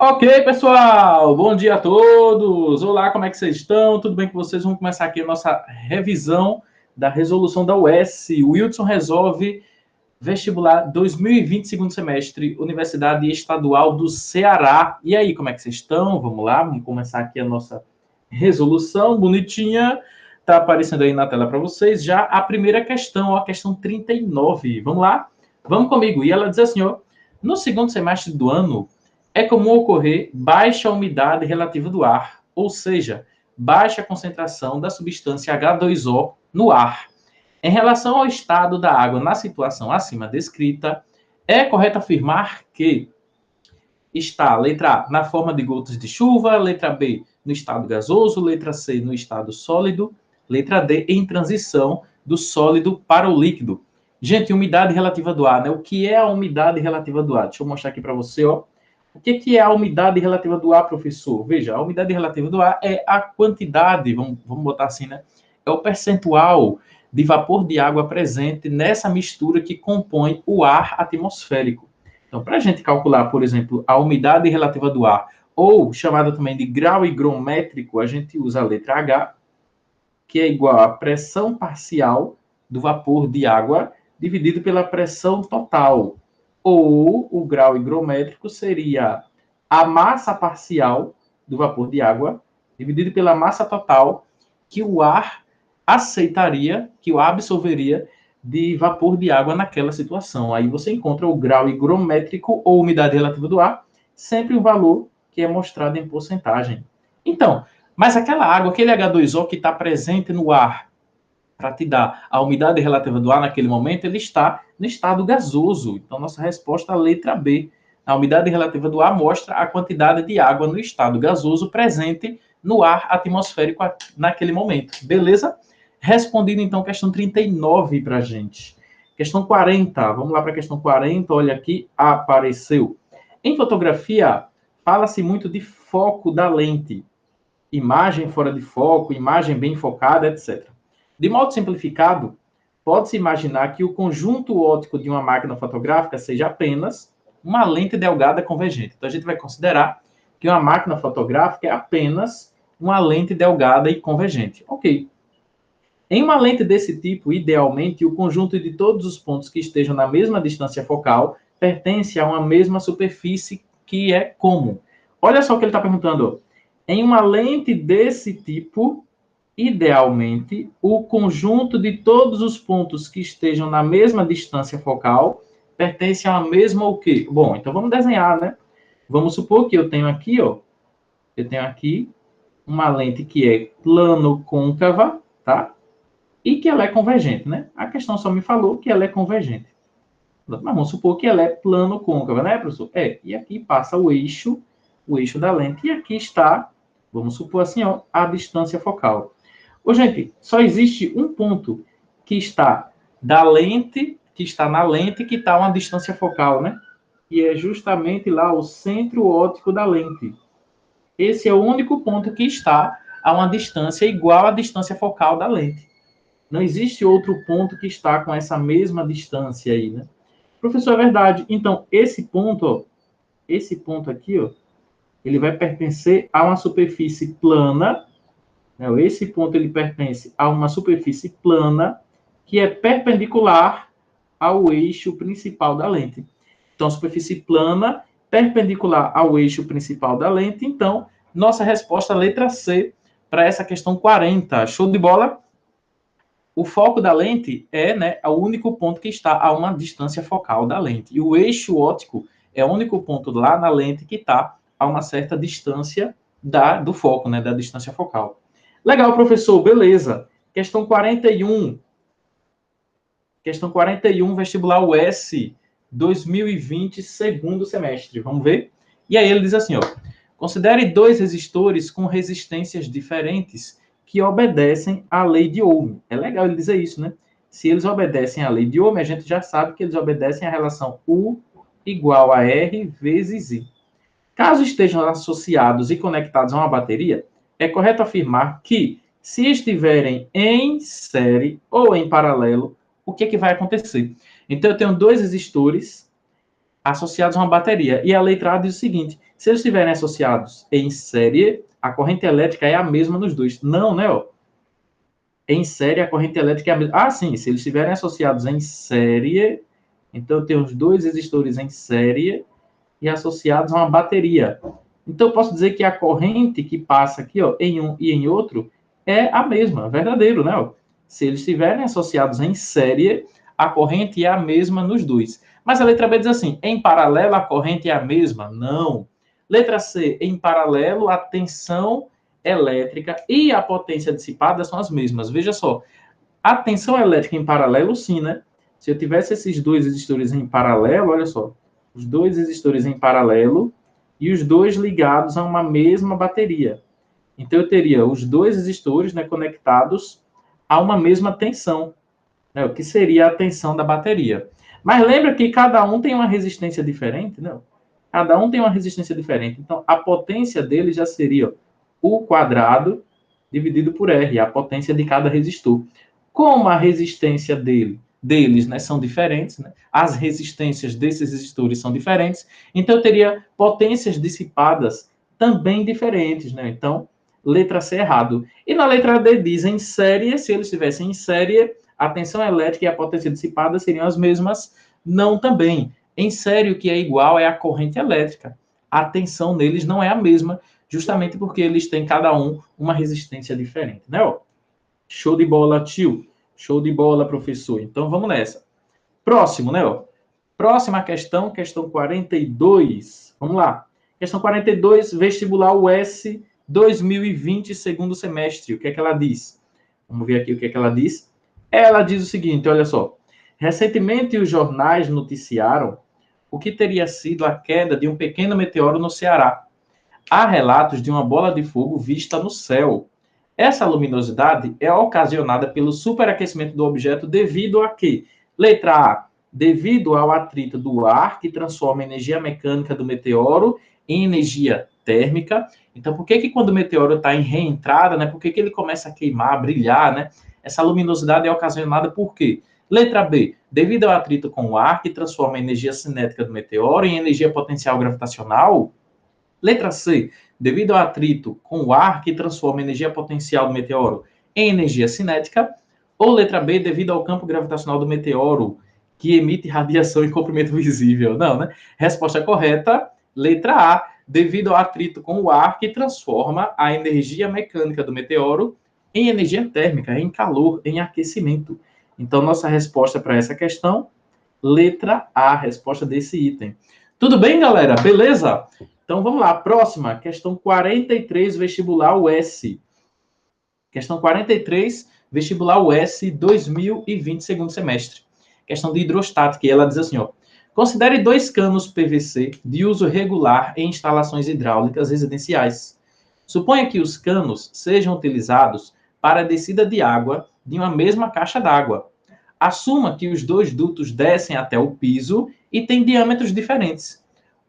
Ok, pessoal, bom dia a todos. Olá, como é que vocês estão? Tudo bem com vocês? Vamos começar aqui a nossa revisão da resolução da UES. Wilson resolve vestibular 2020, segundo semestre, Universidade Estadual do Ceará. E aí, como é que vocês estão? Vamos lá, vamos começar aqui a nossa resolução bonitinha. Está aparecendo aí na tela para vocês já a primeira questão, a questão 39. Vamos lá? Vamos comigo. E ela diz assim, ó, no segundo semestre do ano, é comum ocorrer baixa umidade relativa do ar, ou seja, baixa concentração da substância H2O no ar. Em relação ao estado da água na situação acima descrita, é correto afirmar que está, letra A, na forma de gotas de chuva, letra B, no estado gasoso, letra C, no estado sólido, letra D, em transição do sólido para o líquido. Gente, umidade relativa do ar, né? O que é a umidade relativa do ar? Deixa eu mostrar aqui para você, ó. O que é a umidade relativa do ar, professor? Veja, a umidade relativa do ar é a quantidade, vamos botar assim, né? É o percentual de vapor de água presente nessa mistura que compõe o ar atmosférico. Então, para a gente calcular, por exemplo, a umidade relativa do ar, ou chamada também de grau higrométrico, a gente usa a letra H, que é igual à pressão parcial do vapor de água dividido pela pressão total. Ou o grau higrométrico seria a massa parcial do vapor de água dividido pela massa total que o ar aceitaria, que o ar absorveria de vapor de água naquela situação. Aí você encontra o grau higrométrico ou umidade relativa do ar, sempre um valor que é mostrado em porcentagem. Então, mas aquela água, aquele H2O que está presente no ar, para te dar a umidade relativa do ar naquele momento, ele está no estado gasoso. Então, nossa resposta é a letra B. A umidade relativa do ar mostra a quantidade de água no estado gasoso presente no ar atmosférico naquele momento. Beleza? Respondido, então, questão 39 para a gente. Questão 40. Vamos lá para a questão 40. Olha aqui, apareceu. Em fotografia, fala-se muito de foco da lente. Imagem fora de foco, imagem bem focada, etc. De modo simplificado, pode-se imaginar que o conjunto óptico de uma máquina fotográfica seja apenas uma lente delgada convergente. Então, a gente vai considerar que uma máquina fotográfica é apenas uma lente delgada e convergente. Ok. Em uma lente desse tipo, idealmente, o conjunto de todos os pontos que estejam na mesma distância focal pertence a uma mesma superfície que é comum. Olha só o que ele está perguntando. Em uma lente desse tipo, idealmente, o conjunto de todos os pontos que estejam na mesma distância focal pertence a uma mesma o quê? Bom, então vamos desenhar, né? Vamos supor que eu tenho aqui, ó, eu tenho aqui uma lente que é plano-côncava, tá? E que ela é convergente, né? A questão só me falou que ela é convergente. Mas vamos supor que ela é plano-côncava, né, professor? É, e aqui passa o eixo da lente, e aqui está, vamos supor assim, ó, a distância focal. Ô, gente, só existe um ponto que está da lente, que está na lente, que está uma distância focal, né? E é justamente lá o centro óptico da lente. Esse é o único ponto que está a uma distância igual à distância focal da lente. Não existe outro ponto que está com essa mesma distância aí, né? Professor, é verdade. Então, esse ponto aqui, ó, ele vai pertencer a uma superfície plana. Esse ponto ele pertence a uma superfície plana que é perpendicular ao eixo principal da lente. Então, superfície plana perpendicular ao eixo principal da lente. Então, nossa resposta, letra C, para essa questão 40. Show de bola? O foco da lente é, né, o único ponto que está a uma distância focal da lente. E o eixo óptico é o único ponto lá na lente que está a uma certa distância do foco, né, da distância focal. Legal, professor, beleza. Questão 41. Questão 41, vestibular UES 2020, segundo semestre. Vamos ver? E aí ele diz assim, ó. Considere dois resistores com resistências diferentes que obedecem à lei de Ohm. É legal ele dizer isso, né? Se eles obedecem à lei de Ohm, a gente já sabe que eles obedecem à relação U igual a R vezes I. Caso estejam associados e conectados a uma bateria, é correto afirmar que, se estiverem em série ou em paralelo, o que vai acontecer? Então, eu tenho dois resistores associados a uma bateria. E a letra A diz o seguinte: Se eles estiverem associados em série, a corrente elétrica é a mesma nos dois. Não, né? Ó? Em série, a corrente elétrica é a mesma. Ah, sim, se eles estiverem associados em série, então eu tenho os dois resistores em série e associados a uma bateria. Então, eu posso dizer que a corrente que passa aqui, ó, em um e em outro, é a mesma, verdadeiro, né? Ó? Se eles estiverem associados em série, a corrente é a mesma nos dois. Mas a letra B diz assim, em paralelo, a corrente é a mesma? Não. Letra C, em paralelo, a tensão elétrica e a potência dissipada são as mesmas. Veja só, a tensão elétrica em paralelo, sim, né? Se eu tivesse esses dois resistores em paralelo, olha só, os dois resistores em paralelo e os dois ligados a uma mesma bateria. Então, eu teria os dois resistores, né, conectados a uma mesma tensão, né, o que seria a tensão da bateria. Mas lembra que cada um tem uma resistência diferente, né? Cada um tem uma resistência diferente. Então, a potência dele já seria o quadrado dividido por R, a potência de cada resistor. Como a resistência deles, né, são diferentes, né, as resistências desses resistores são diferentes, então eu teria potências dissipadas também diferentes, né? Então, letra C errado. E na letra D diz em série, se eles estivessem em série, a tensão elétrica e a potência dissipada seriam as mesmas? Não também. Em série, o que é igual é a corrente elétrica. A tensão neles não é a mesma, justamente porque eles têm cada um uma resistência diferente, né? Ó, show de bola, tio. Show de bola, professor. Então vamos nessa. Próximo, né? Ó. Próxima questão, questão 42. Vamos lá. Questão 42, vestibular US 2020, segundo semestre. O que é que ela diz? Vamos ver aqui o que é que ela diz. Ela diz o seguinte, olha só. Recentemente os jornais noticiaram o que teria sido a queda de um pequeno meteoro no Ceará. Há relatos de uma bola de fogo vista no céu. Essa luminosidade é ocasionada pelo superaquecimento do objeto devido a quê? Letra A, devido ao atrito do ar que transforma a energia mecânica do meteoro em energia térmica. Então, por que que quando o meteoro está em reentrada, né? Por que que ele começa a queimar, a brilhar, né? Essa luminosidade é ocasionada por quê? Letra B, devido ao atrito com o ar que transforma a energia cinética do meteoro em energia potencial gravitacional. Letra C, devido ao atrito com o ar que transforma a energia potencial do meteoro em energia cinética. Ou letra B, devido ao campo gravitacional do meteoro que emite radiação em comprimento visível. Não, né? Resposta correta, letra A, devido ao atrito com o ar que transforma a energia mecânica do meteoro em energia térmica, em calor, em aquecimento. Então, nossa resposta para essa questão, letra A, resposta desse item. Tudo bem, galera? Beleza? Então, vamos lá. Próxima, questão 43, vestibular US. Questão 43, vestibular US 2020, segundo semestre. Questão de hidrostática. E ela diz assim, ó. Considere dois canos PVC de uso regular em instalações hidráulicas residenciais. Suponha que os canos sejam utilizados para a descida de água de uma mesma caixa d'água. Assuma que os dois dutos descem até o piso e têm diâmetros diferentes.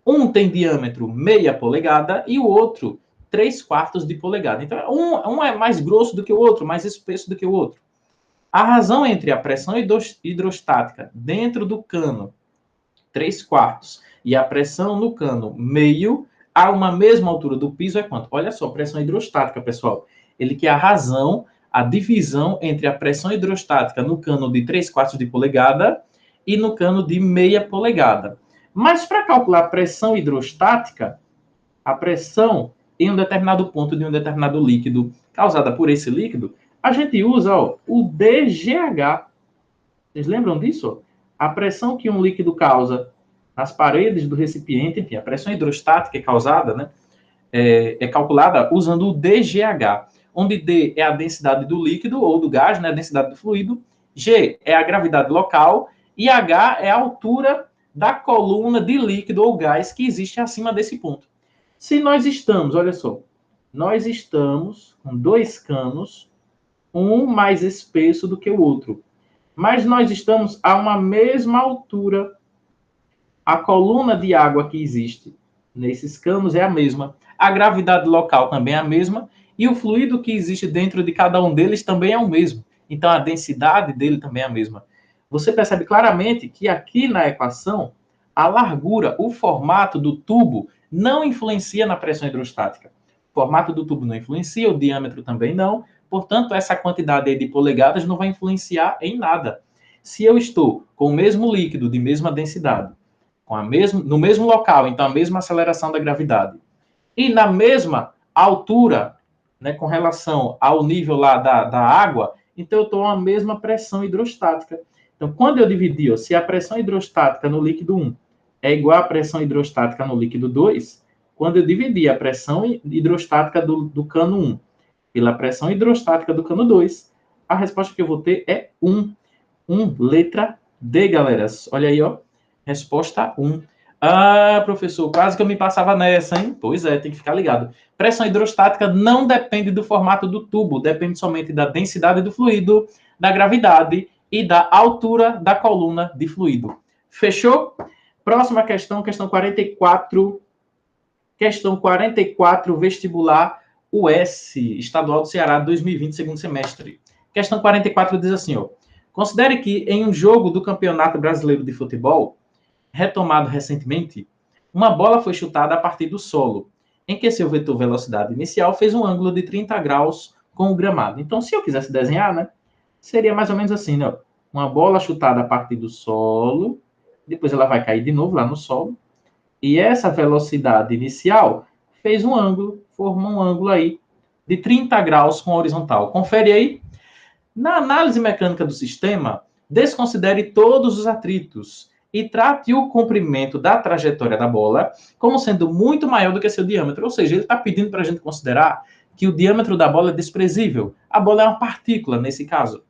Um tem diâmetro meia polegada e o outro 3/4 de polegada. Então, um é mais grosso do que o outro, mais espesso do que o outro. A razão entre a pressão hidrostática dentro do cano 3/4 e a pressão no cano meio a uma mesma altura do piso é quanto? Olha só, pressão hidrostática, pessoal. Ele quer a razão, a divisão entre a pressão hidrostática no cano de 3/4 de polegada e no cano de meia polegada. Mas para calcular a pressão hidrostática, a pressão em um determinado ponto de um determinado líquido causada por esse líquido, a gente usa o DGH. Vocês lembram disso? A pressão que um líquido causa nas paredes do recipiente, enfim, a pressão hidrostática é causada, né, é calculada usando o DGH, onde D é a densidade do líquido ou do gás, né, a densidade do fluido, G é a gravidade local e H é a altura da coluna de líquido ou gás que existe acima desse ponto. Se nós estamos, olha só, nós estamos com dois canos, um mais espesso do que o outro, mas nós estamos a uma mesma altura. A coluna de água que existe nesses canos é a mesma, a gravidade local também é a mesma, e o fluido que existe dentro de cada um deles também é o mesmo. Então, a densidade dele também é a mesma. Você percebe claramente que aqui na equação, a largura, o formato do tubo não influencia na pressão hidrostática. O formato do tubo não influencia, o diâmetro também não, portanto, essa quantidade aí de polegadas não vai influenciar em nada. Se eu estou com o mesmo líquido de mesma densidade, no mesmo local, então a mesma aceleração da gravidade, e na mesma altura, né, com relação ao nível lá da água, então eu estou a mesma pressão hidrostática. Então, quando eu dividir, se a pressão hidrostática no líquido 1 é igual à pressão hidrostática no líquido 2, quando eu dividir a pressão hidrostática do cano 1 pela pressão hidrostática do cano 2, a resposta que eu vou ter é 1. Letra D, galera. Olha aí, ó. Resposta 1. Ah, professor, quase que eu me passava nessa, hein? Pois é, tem que ficar ligado. Pressão hidrostática não depende do formato do tubo, depende somente da densidade do fluido, da gravidade e da altura da coluna de fluido. Fechou? Próxima questão, questão 44. Questão 44, vestibular US, Estadual do Ceará, 2020, segundo semestre. Questão 44 diz assim, ó. Considere que em um jogo do Campeonato Brasileiro de Futebol, retomado recentemente, uma bola foi chutada a partir do solo, em que seu vetor velocidade inicial fez um ângulo de 30 graus com o gramado. Então, se eu quisesse desenhar, né, seria mais ou menos assim, né? Uma bola chutada a partir do solo, depois ela vai cair de novo lá no solo, e essa velocidade inicial fez um ângulo, formou um ângulo aí de 30 graus com a horizontal. Confere aí. Na análise mecânica do sistema, desconsidere todos os atritos e trate o comprimento da trajetória da bola como sendo muito maior do que seu diâmetro. Ou seja, ele está pedindo para a gente considerar que o diâmetro da bola é desprezível. A bola é uma partícula, nesse caso.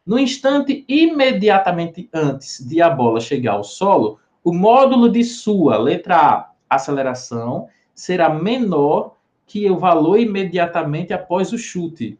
No instante imediatamente antes de a bola chegar ao solo, o módulo de sua, letra A, aceleração, será menor que o valor imediatamente após o chute.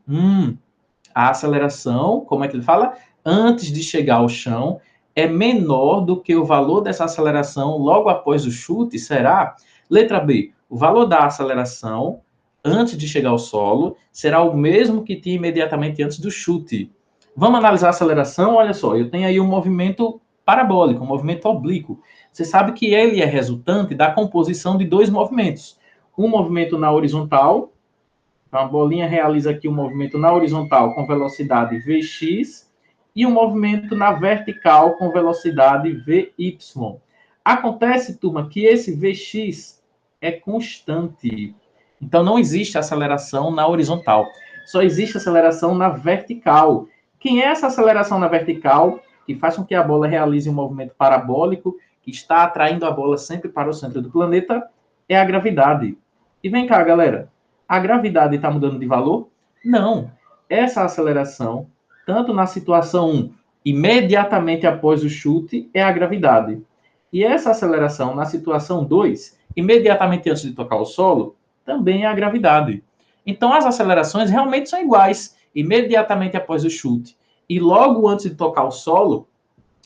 A aceleração, como é que ele fala? Antes de chegar ao chão, é menor do que o valor dessa aceleração logo após o chute, será? Letra B, o valor da aceleração antes de chegar ao solo será o mesmo que tinha imediatamente antes do chute. Vamos analisar a aceleração? Olha só, eu tenho aí um movimento parabólico, um movimento oblíquo. Você sabe que ele é resultante da composição de dois movimentos. Um movimento na horizontal, então a bolinha realiza aqui um movimento na horizontal com velocidade Vx e um movimento na vertical com velocidade Vy. Acontece, turma, que esse Vx é constante. Então não existe aceleração na horizontal, só existe aceleração na vertical. Quem é essa aceleração na vertical que faz com que a bola realize um movimento parabólico que está atraindo a bola sempre para o centro do planeta? É a gravidade. E vem cá, galera. A gravidade está mudando de valor? Não. Essa aceleração, tanto na situação 1, imediatamente após o chute, é a gravidade. E essa aceleração na situação 2, imediatamente antes de tocar o solo, também é a gravidade. Então, as acelerações realmente são iguais. Imediatamente após o chute e logo antes de tocar o solo,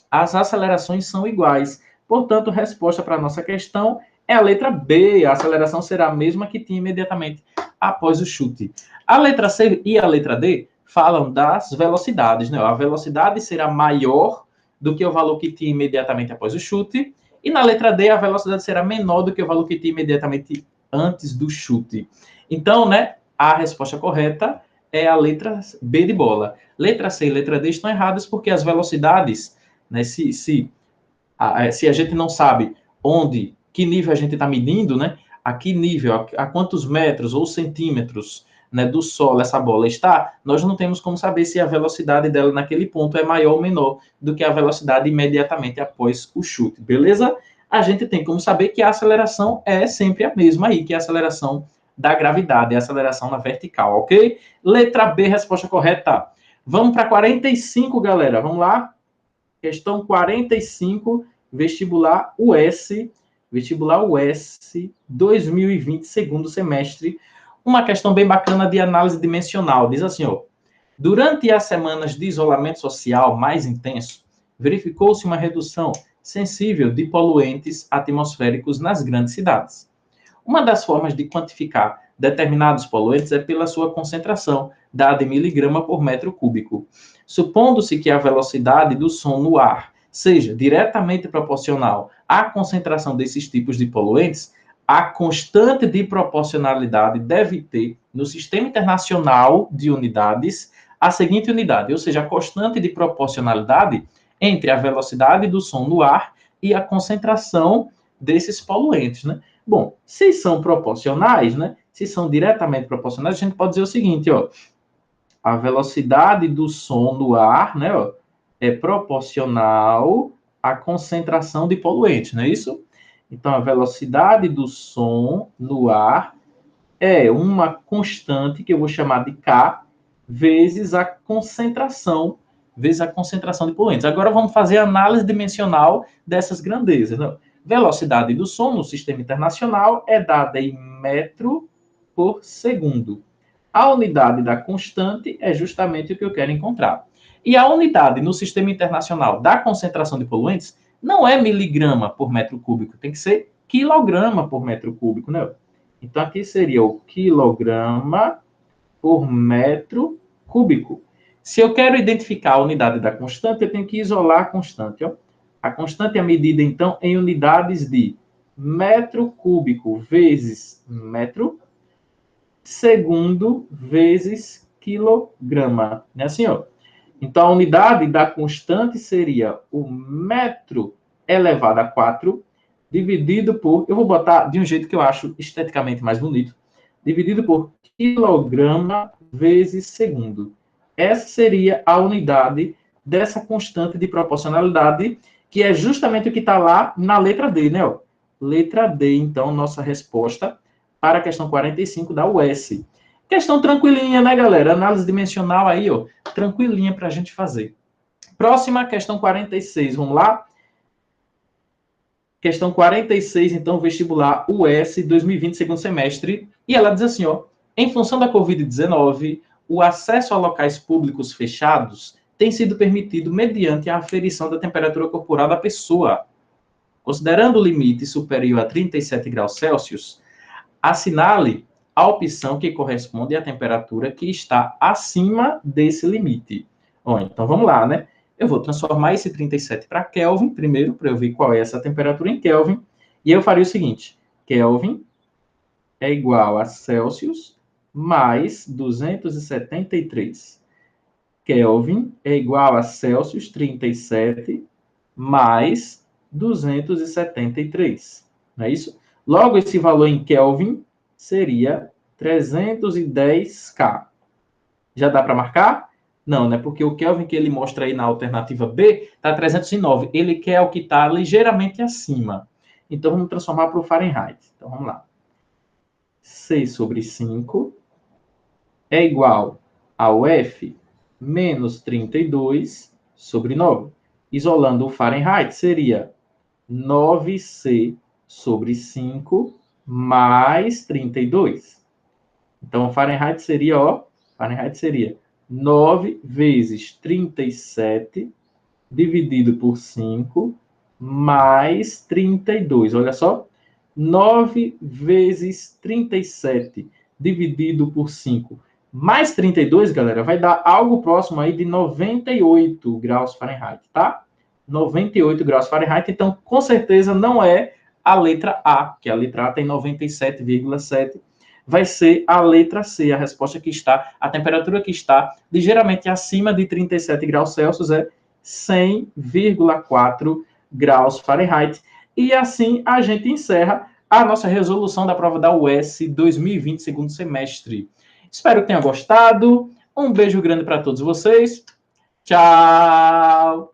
as acelerações são iguais. Portanto, a resposta para a nossa questão é a letra B. A aceleração será a mesma que tinha imediatamente após o chute. A letra C e a letra D falam das velocidades, né? A velocidade será maior do que o valor que tinha imediatamente após o chute. E na letra D, a velocidade será menor do que o valor que tinha imediatamente antes do chute. Então, né, a resposta correta é a letra B de bola. Letra C e letra D estão erradas porque as velocidades, né, se a gente não sabe onde, que nível a gente está medindo, né, a que nível, a quantos metros ou centímetros, né, do solo essa bola está, nós não temos como saber se a velocidade dela naquele ponto é maior ou menor do que a velocidade imediatamente após o chute, beleza? A gente tem como saber que a aceleração é sempre a mesma aí, que é a aceleração da gravidade, a aceleração na vertical, ok? Letra B, resposta correta. Vamos para 45, galera. Vamos lá? Questão 45, vestibular US, 2020, segundo semestre. Uma questão bem bacana de análise dimensional. Diz assim, ó. Durante as semanas de isolamento social mais intenso, verificou-se uma redução sensível de poluentes atmosféricos nas grandes cidades. Uma das formas de quantificar determinados poluentes é pela sua concentração, dada em miligrama por metro cúbico. Supondo-se que a velocidade do som no ar seja diretamente proporcional à concentração desses tipos de poluentes, a constante de proporcionalidade deve ter, no Sistema Internacional de Unidades, a seguinte unidade, ou seja, a constante de proporcionalidade entre a velocidade do som no ar e a concentração desses poluentes, né? Bom, se são proporcionais, né? Se são diretamente proporcionais, a gente pode dizer o seguinte, ó, a velocidade do som no ar, né, ó, é proporcional à concentração de poluentes, não é isso? Então, a velocidade do som no ar é uma constante que eu vou chamar de K vezes a concentração de poluentes. Agora vamos fazer a análise dimensional dessas grandezas. Né? Velocidade do som no sistema internacional é dada em metro por segundo. A unidade da constante é justamente o que eu quero encontrar. E a unidade no sistema internacional da concentração de poluentes não é miligrama por metro cúbico, tem que ser quilograma por metro cúbico, né? Então, aqui seria o quilograma por metro cúbico. Se eu quero identificar a unidade da constante, eu tenho que isolar a constante. Ó. A constante é medida, então, em unidades de metro cúbico vezes metro, segundo vezes quilograma. Não é assim, ó? Então, a unidade da constante seria o metro elevado a 4 dividido por, eu vou botar de um jeito que eu acho esteticamente mais bonito, dividido por quilograma vezes segundo. Essa seria a unidade dessa constante de proporcionalidade, que é justamente o que está lá na letra D, né? Ó? Letra D, então, nossa resposta para a questão 45 da UES. Questão tranquilinha, né, galera? Análise dimensional aí, ó, tranquilinha para a gente fazer. Próxima, questão 46, vamos lá? Questão 46, então, vestibular UES 2020, segundo semestre. E ela diz assim, ó, em função da Covid-19, o acesso a locais públicos fechados tem sido permitido mediante a aferição da temperatura corporal da pessoa. Considerando o limite superior a 37 graus Celsius, assinale a opção que corresponde à temperatura que está acima desse limite. Bom, então vamos lá, né? Eu vou transformar esse 37 para Kelvin, primeiro, para eu ver qual é essa temperatura em Kelvin. E eu faria o seguinte, Kelvin é igual a Celsius mais 273. Kelvin é igual a Celsius 37 mais 273. Não é isso? Logo, esse valor em Kelvin seria 310K. Já dá para marcar? Não, né? Porque o Kelvin que ele mostra aí na alternativa B está 309. Ele quer o que está ligeiramente acima. Então, vamos transformar para o Fahrenheit. Então, vamos lá. 6 sobre 5 é igual ao F menos 32 sobre 9. Isolando o Fahrenheit, seria 9C sobre 5 mais 32. Então, o Fahrenheit seria, ó, Fahrenheit seria 9 vezes 37 dividido por 5 mais 32. Olha só, 9 vezes 37 dividido por 5 mais 32, galera, vai dar algo próximo aí de 98 graus Fahrenheit, tá? 98 graus Fahrenheit, então, com certeza, não é a letra A, que a letra A tem 97,7. Vai ser a letra C, a resposta que está, a temperatura que está ligeiramente acima de 37 graus Celsius é 100,4 graus Fahrenheit. E assim a gente encerra a nossa resolução da prova da UES 2020, segundo semestre. Espero que tenha gostado. Um beijo grande para todos vocês. Tchau!